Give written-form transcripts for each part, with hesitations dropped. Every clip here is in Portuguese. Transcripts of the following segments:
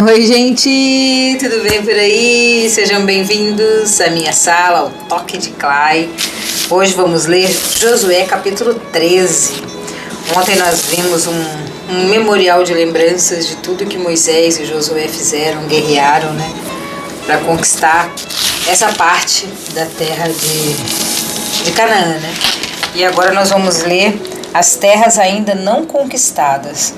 Oi, gente, tudo bem por aí? Sejam bem-vindos à minha sala, ao Toque de Clay. Hoje vamos ler Josué capítulo 13. Ontem nós vimos um memorial de lembranças de tudo que Moisés e Josué fizeram, guerrearam, né? Para conquistar essa parte da terra de Canaã, né? E agora nós vamos ler as terras ainda não conquistadas.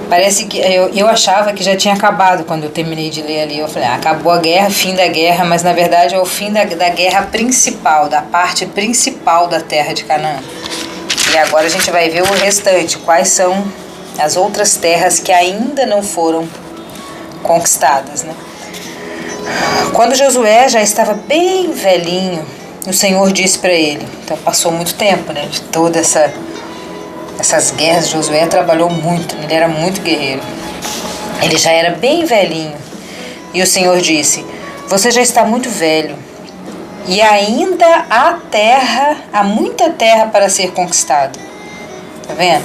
Parece que eu achava que já tinha acabado quando eu terminei de ler ali. Eu falei, acabou a guerra, fim da guerra, mas na verdade é o fim da guerra principal, da parte principal da terra de Canaã. E agora a gente vai ver o restante, quais são as outras terras que ainda não foram conquistadas, né? Quando Josué já estava bem velhinho, o Senhor disse para ele, então passou muito tempo, né, de toda essas guerras. Josué trabalhou muito, ele era muito guerreiro. Ele já era bem velhinho. E o Senhor disse, você já está muito velho, e ainda há muita terra para ser conquistada. Tá vendo?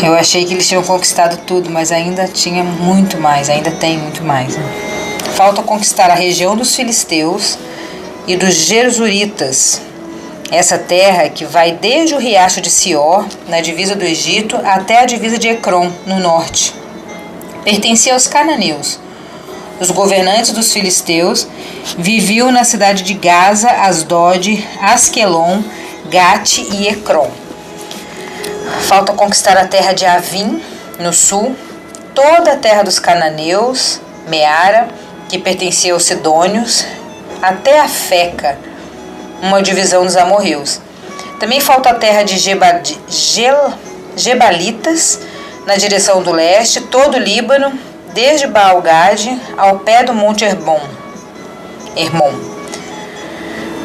Eu achei que eles tinham conquistado tudo, mas ainda tinha muito mais, ainda tem muito mais, né? Falta conquistar a região dos filisteus e dos Gersuritas. Essa terra que vai desde o riacho de Sior, na divisa do Egito, até a divisa de Ecrom, no norte. Pertencia aos cananeus. Os governantes dos filisteus viviam na cidade de Gaza, Asdod, Asquelon, Gate e Ecrom. Falta conquistar a terra de Avim, no sul, toda a terra dos cananeus, Meara, que pertencia aos sidônios, até a Feca, uma divisão dos amorreus. Também falta a terra de Gebalitas, na direção do leste, todo o Líbano, desde Baal-Gade ao pé do Monte Hermon,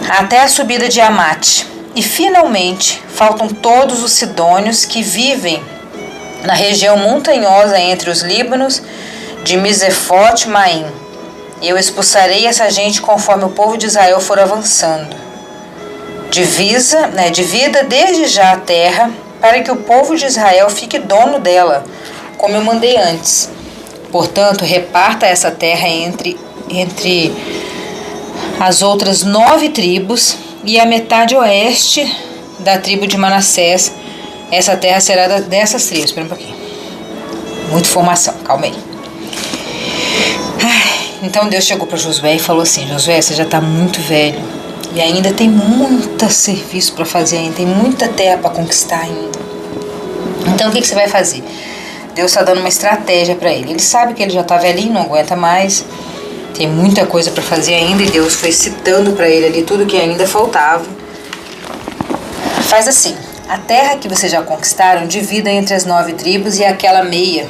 até a subida de Amate. E, finalmente, faltam todos os sidônios que vivem na região montanhosa entre os Líbanos de Misefote-Maim. Eu expulsarei essa gente conforme o povo de Israel for avançando. Divida desde já a terra, para que o povo de Israel fique dono dela, como eu mandei antes. Portanto, reparta essa terra entre as outras 9 tribos e a metade oeste da tribo de Manassés. Essa terra será dessas tribos. Espera um pouquinho. Muita informação, calma aí. Então Deus chegou para Josué e falou assim, Josué, você já está muito velho e ainda tem muito serviço para fazer, ainda tem muita terra para conquistar ainda. Então o que você vai fazer? Deus está dando uma estratégia para ele. Ele sabe que ele já está velhinho, não aguenta mais, tem muita coisa para fazer ainda, e Deus foi citando para ele ali tudo que ainda faltava. Faz assim, a terra que vocês já conquistaram, divida entre as 9 tribos e aquela meia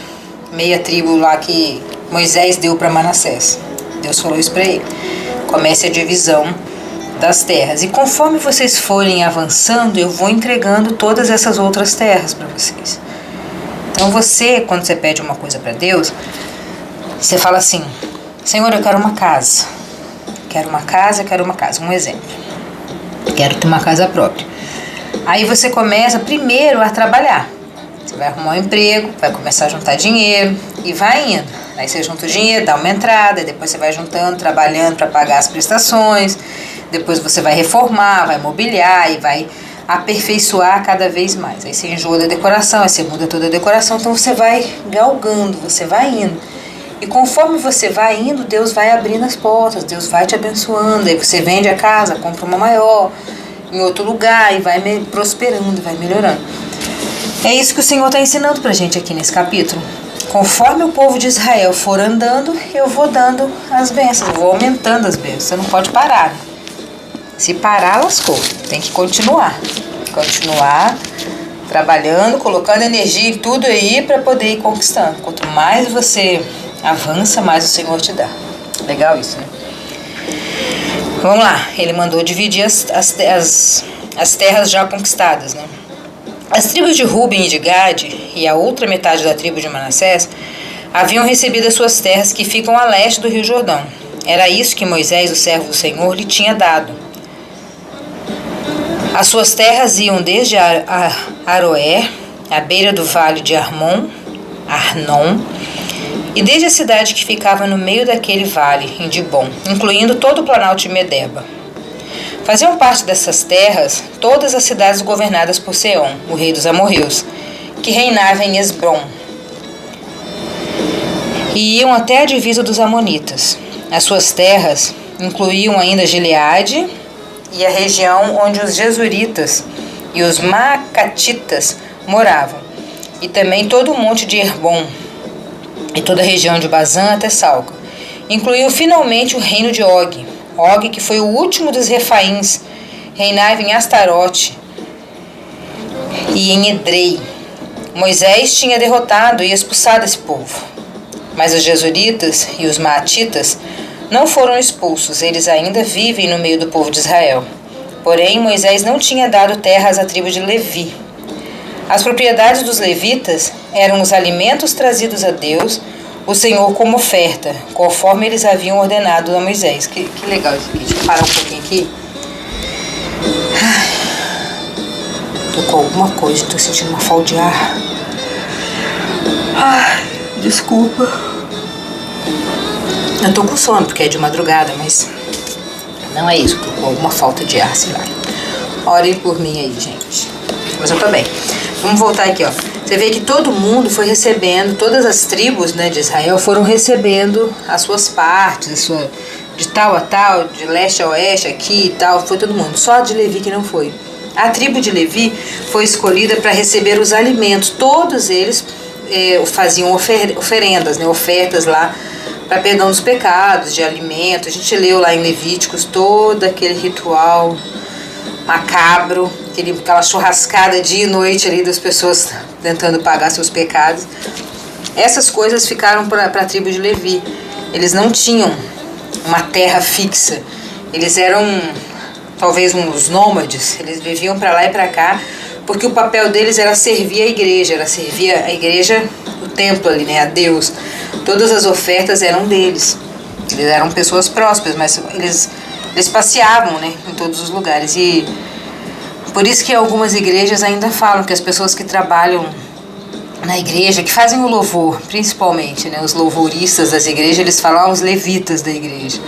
tribo lá que Moisés deu para Manassés. Deus falou isso para ele. Comece a divisão das terras. E conforme vocês forem avançando, eu vou entregando todas essas outras terras para vocês. Então quando você pede uma coisa para Deus, você fala assim, Senhor, eu quero uma casa. Quero uma casa. Um exemplo. Quero ter uma casa própria. Aí você começa primeiro a trabalhar. Você vai arrumar um emprego, vai começar a juntar dinheiro e vai indo. Aí você junta o dinheiro, dá uma entrada, depois você vai juntando, trabalhando para pagar as prestações. Depois você vai reformar, vai mobiliar e vai aperfeiçoar cada vez mais. Aí você enjoa da decoração, aí você muda toda a decoração. Então você vai galgando, você vai indo. E conforme você vai indo, Deus vai abrindo as portas, Deus vai te abençoando. Aí você vende a casa, compra uma maior, em outro lugar, e vai prosperando, vai melhorando. É isso que o Senhor está ensinando pra gente aqui nesse capítulo. Conforme o povo de Israel for andando, eu vou dando as bênçãos, vou aumentando as bênçãos. Você não pode parar, né? Se parar, lascou. Tem que continuar. Continuar trabalhando, colocando energia em tudo aí para poder ir conquistando. Quanto mais você avança, mais o Senhor te dá. Legal isso, né? Vamos lá. Ele mandou dividir as terras já conquistadas, né? As tribos de Ruben e de Gade e a outra metade da tribo de Manassés haviam recebido as suas terras que ficam a leste do rio Jordão. Era isso que Moisés, o servo do Senhor, lhe tinha dado. As suas terras iam desde Aroer, à beira do vale de Arnon, e desde a cidade que ficava no meio daquele vale, em Dibom, incluindo todo o planalto de Medeba. Faziam parte dessas terras todas as cidades governadas por Seom, o rei dos amorreus, que reinava em Esbrom, e iam até a divisa dos amonitas. As suas terras incluíam ainda Gileade e a região onde os Jesuritas e os Macatitas moravam, e também todo o monte de Herbon e toda a região de Bazã até Salca. Incluiu finalmente o reino de Og. Og, que foi o último dos Refaíns, reinava em Astarote e em Edrei. Moisés tinha derrotado e expulsado esse povo. Mas os Jesuritas e os Maatitas não foram expulsos, eles ainda vivem no meio do povo de Israel. Porém, Moisés não tinha dado terras à tribo de Levi. As propriedades dos levitas eram os alimentos trazidos a Deus, o Senhor, como oferta, conforme eles haviam ordenado a Moisés. Que legal isso aqui. Deixa eu parar um pouquinho aqui. Tô com alguma coisa, tô sentindo uma falta de ar. Ai, desculpa. Eu tô com sono, porque é de madrugada, mas não é isso, tô com alguma falta de ar, sei lá. Orem por mim aí, gente. Mas eu tô bem. Vamos voltar aqui, ó. Você vê que todo mundo foi recebendo, todas as tribos, né, de Israel foram recebendo as suas partes, de tal a tal, de leste a oeste, aqui e tal, foi todo mundo. Só a de Levi que não foi. A tribo de Levi foi escolhida para receber os alimentos. Todos eles faziam oferendas, né, ofertas lá para perdão dos pecados, de alimento. A gente leu lá em Levíticos todo aquele ritual macabro, aquela churrascada dia e noite ali das pessoas tentando pagar seus pecados. Essas coisas ficaram para a tribo de Levi. Eles não tinham uma terra fixa. Eles eram talvez uns nômades. Eles viviam para lá e para cá, porque o papel deles era servir a igreja, o templo ali, né, a Deus. Todas as ofertas eram deles. Eles eram pessoas prósperas, mas eles passeavam, né, em todos os lugares. E por isso que algumas igrejas ainda falam que as pessoas que trabalham na igreja, que fazem o louvor, principalmente, né, os louvoristas das igrejas, eles falam os levitas da igreja.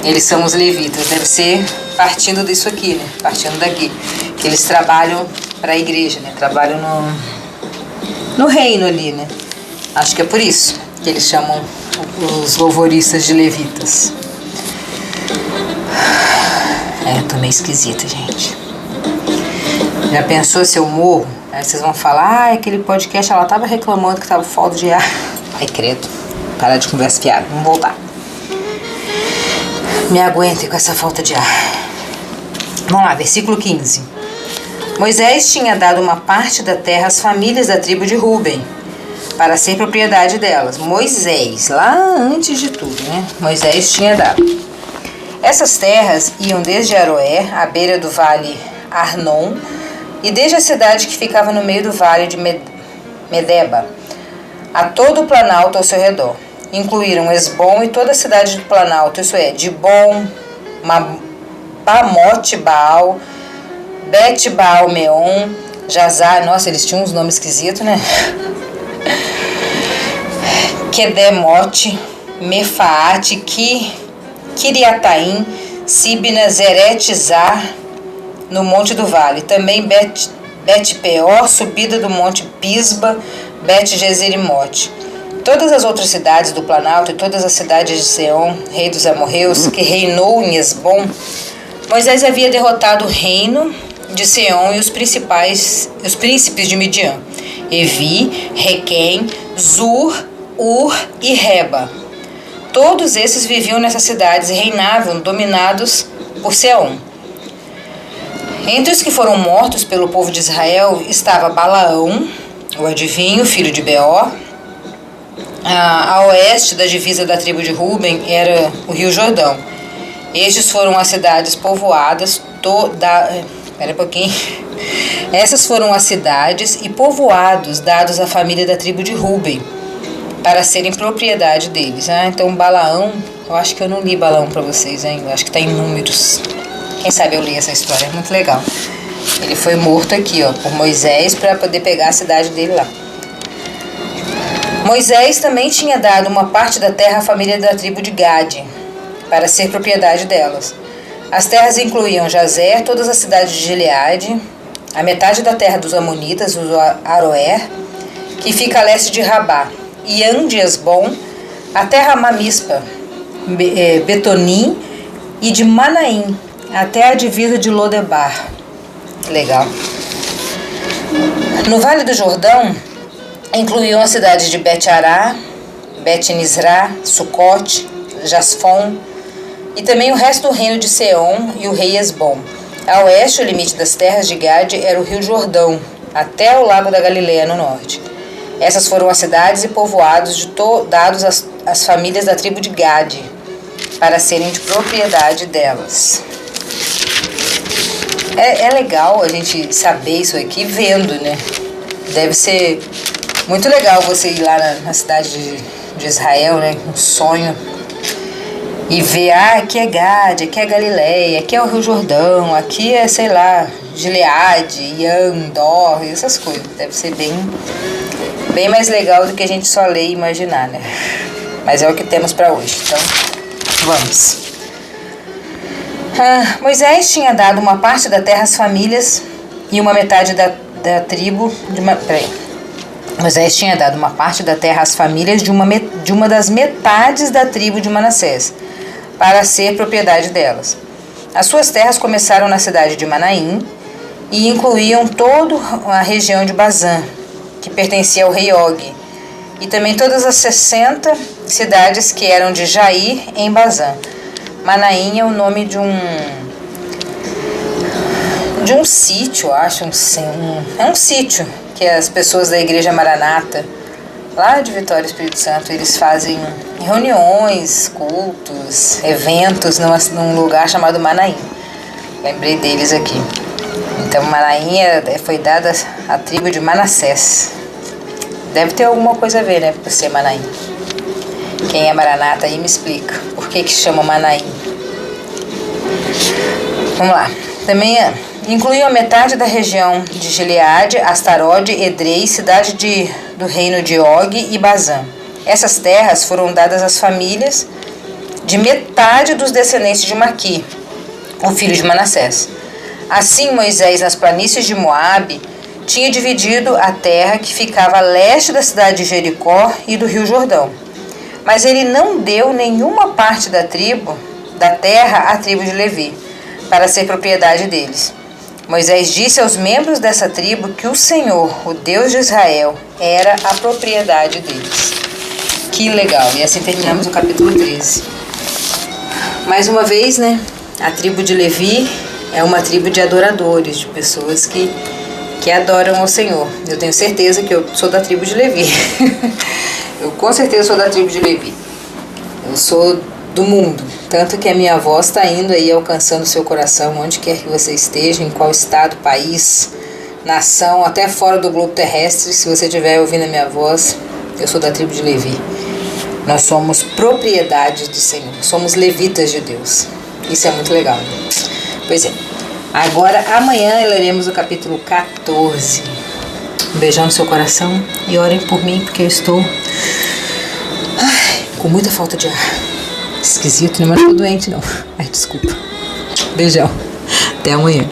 Eles são os levitas. Deve ser partindo disso aqui, né, partindo daqui, que eles trabalham para a igreja, né, trabalham no reino ali, né. Acho que é por isso que eles chamam os louvoristas de levitas. Tô meio esquisita, gente. Já pensou se eu morro? Aí vocês vão falar, aquele podcast ela tava reclamando que tava falta de ar. Ai, credo. Parar de conversa fiada. Vamos voltar. Me aguentem com essa falta de ar. Vamos lá, versículo 15. Moisés tinha dado uma parte da terra às famílias da tribo de Ruben, para ser propriedade delas. Moisés, lá antes de tudo, né? Moisés tinha dado. Essas terras iam desde Aroé, à beira do vale Arnon, e desde a cidade que ficava no meio do vale de Medeba, a todo o planalto ao seu redor. Incluíram Esbom e toda a cidade do planalto, isso é, Dibom, Bamote Baal, Bet Baal Meon, Jazar, nossa, eles tinham uns nomes esquisitos, né? Kedemote, Mefaate, Kiriataim, Sibna, Zeretizar, no monte do vale. Também Bet-Peor, subida do monte Pisba, Bet-Jezerimote. Todas as outras cidades do Planalto e todas as cidades de Seom, rei dos amorreus, que reinou em Esbom, Moisés havia derrotado o reino de Seom e os príncipes de Midian, Evi, Requém, Zur, Ur e Reba. Todos esses viviam nessas cidades e reinavam, dominados por Seom. Entre os que foram mortos pelo povo de Israel estava Balaão, o adivinho, filho de Beor. A oeste da divisa da tribo de Ruben era o rio Jordão. Estes foram as cidades povoadas Essas foram as cidades e povoados dados à família da tribo de Ruben, para serem propriedade deles. Então Balaão, eu acho que eu não li Balaão para vocês ainda, acho que está em Números. Quem sabe eu li essa história, é muito legal. Ele foi morto aqui, ó, por Moisés para poder pegar a cidade dele lá. Moisés também tinha dado uma parte da terra à família da tribo de Gade, para ser propriedade delas. As terras incluíam Jazer, todas as cidades de Gileade, a metade da terra dos Amonitas, os Aroer, que fica a leste de Rabá, Ian de Esbom, a terra Mamispa, Betonim e de Manaim, até a divisa de Lodebar. Legal. No Vale do Jordão, incluíam as cidades de Bet-Ará, Bet-Nisrá, Sucote, Jasfon, e também o resto do reino de Seom e o rei Esbom. A oeste, o limite das terras de Gade era o rio Jordão, até o lago da Galileia no norte. Essas foram as cidades e povoados dados às famílias da tribo de Gade, para serem de propriedade delas. É legal a gente saber isso aqui vendo, né? Deve ser muito legal você ir lá na cidade de Israel, né? Um sonho. E ver, aqui é Gade, aqui é Galileia, aqui é o Rio Jordão, aqui é, sei lá, Gileade, Ian, Dor, essas coisas. Deve ser bem mais legal do que a gente só ler e imaginar, né? Mas é o que temos para hoje, então vamos. Moisés tinha dado uma parte da terra às famílias e uma metade da tribo de Moisés tinha dado uma parte da terra às famílias de uma das metades da tribo de Manassés, para ser propriedade delas. As suas terras começaram na cidade de Manaim e incluíam toda a região de Bazã, que pertencia ao rei Og, e também todas as 60 cidades que eram de Jair em Bazã. Manaim é o nome de um sítio, acho, é um sítio que as pessoas da Igreja Maranata, lá de Vitória, Espírito Santo, eles fazem reuniões, cultos, eventos num lugar chamado Manaim. Lembrei deles aqui. Então Manaim foi dada à tribo de Manassés. Deve ter alguma coisa a ver, né, por ser Manaim. Quem é Maranata aí me explica por que chama Manaim. Vamos lá. Também incluiu a metade da região de Gileade, Astarode, Edrei, cidade do reino de Og e Bazã. Essas terras foram dadas às famílias de metade dos descendentes de Maqui, o filho de Manassés. Assim, Moisés, nas planícies de Moabe, tinha dividido a terra que ficava a leste da cidade de Jericó e do rio Jordão. Mas ele não deu nenhuma parte da terra à tribo de Levi, para ser propriedade deles. Moisés disse aos membros dessa tribo que o Senhor, o Deus de Israel, era a propriedade deles. Que legal! E assim terminamos o capítulo 13. Mais uma vez, né? A tribo de Levi é uma tribo de adoradores, de pessoas que adoram ao Senhor. Eu tenho certeza que eu sou da tribo de Levi. Eu com certeza sou da tribo de Levi. Eu sou do mundo. Tanto que a minha voz está indo aí alcançando o seu coração, onde quer que você esteja, em qual estado, país, nação, até fora do globo terrestre. Se você estiver ouvindo a minha voz, eu sou da tribo de Levi. Nós somos propriedade do Senhor. Somos levitas de Deus. Isso é muito legal. Pois é. Agora, amanhã, leremos o capítulo 14. Um beijão no seu coração e orem por mim, porque eu estou com muita falta de ar. Esquisito, né? Mas não tô doente, não. Ai, desculpa. Beijão. Até amanhã.